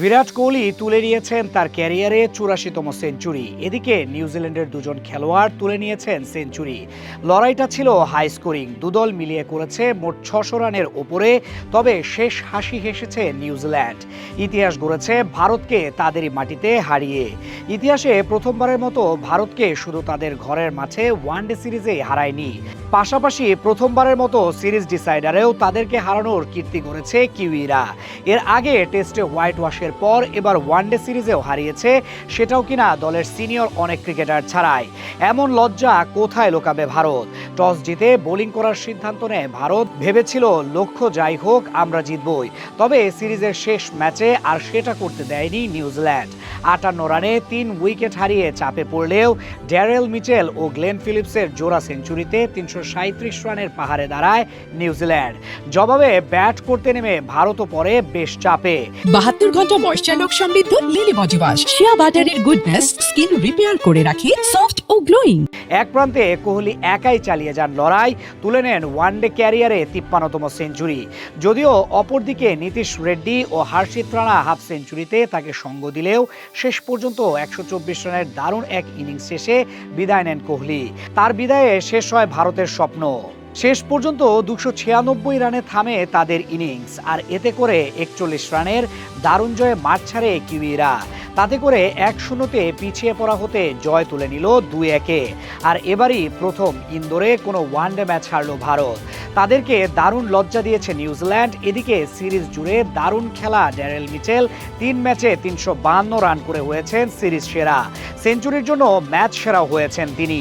বিরাট কোহলি তুলে নিয়েছেন তার ক্যারিয়ারে ৮৪তম সেঞ্চুরি। এদিকে নিউজিল্যান্ডের দুজন খেলোয়াড় তুলে নিয়েছেন সেঞ্চুরি। লড়াইটা ছিল হাই স্কোরিং, দুদল মিলিয়ে করেছে মোট ৬০০ রানের ওপরে। তবে শেষ হাসি হেসেছে নিউজিল্যান্ড, ইতিহাস গড়েছে ভারতকে তাদেরই মাটিতে হারিয়ে। ইতিহাসে প্রথমবারের মতো ভারতকে শুধু তাদের ঘরের মাঠে ওয়ানডে সিরিজে হারায়নি, পাশাপাশি প্রথমবারের মতো সিরিজ ডিসাইডারেও তাদেরকে হারানোর কীর্তি গড়েছে কিউইরা। এর আগে টেস্টে হোয়াইট ওয়াশের পর এবার ওয়ানডে সিরিজেও হারিয়েছে, সেটাও কিনা দলের সিনিয়র অনেক ক্রিকেটার ছাড়াই। এমন লজ্জা কোথায় লোকাবে ভারত? টস জিতে বোলিং করার সিদ্ধান্ত নেয় ভারত। ভেবেছিল লক্ষ্য যাই হোক আমরা জিতবই। তবে সিরিজের শেষ ম্যাচে আর সেটা করতে দেয়নি নিউজিল্যান্ড। ৫৮ রানে ৩ উইকেট হারিয়ে চাপে পড়লেও ড্যারেল মিচেল ও গ্লেন ফিলিপসের জোড়া সেঞ্চুরিতে ৩৩৭ রানের পাহাড়ে দাঁড়ায় নিউজিল্যান্ড। জবাবে ব্যাট করতে নেমে ভারতও পড়ে বেশ চাপে। ৭২ ঘন্টা ময়েশ্চার লক সমৃদ্ধ লিলি বডি ওয়াশ, শিয়া বাটারের গুডনেস স্কিন রিপেয়ার করে রাখে সফট ও গ্লোয়িং। এক প্রান্তে কোহলি একাই চালিয়ে যান লড়াই, তুলে নেন ওয়ানডে ক্যারিয়ারে ৫৩তম সেঞ্চুরি। যদিও অপরদিকে নীতিশ রেড্ডি ও হর্ষিত রানা হাফ সেঞ্চুরিতে তাকে সঙ্গ দিলেও শেষ পর্যন্ত ১২৪ রানের দারুণ এক ইনিংস শেষে বিদায় নেন কোহলি। তার বিদায়ে শেষ হয় ভারতের স্বপ্ন। শেষ পর্যন্ত ২৯৬ রানে থামে তাদের ইনিংস, আর এতে করে ৪১ রানের দারুণ জয়ে মাঠ ছাড়ে কিউইরা। তাতে করে ১-০তে পিছিয়ে পড়া হতে জয় তুলে নিল ২-১-এ। আর এবারই প্রথম ইন্দোরে কোনো ওয়ানডে ম্যাচ হারল ভারত। তাদেরকে দারুণ লজ্জা দিয়েছে নিউজিল্যান্ড। এদিকে সিরিজ জুড়ে দারুণ খেলা ড্যারেল মিচেল ৩ ম্যাচে ৩৫২ রান করে হয়েছেন সিরিজ সেরা। সেঞ্চুরির জন্য ম্যাচ সেরাও হয়েছেন তিনি।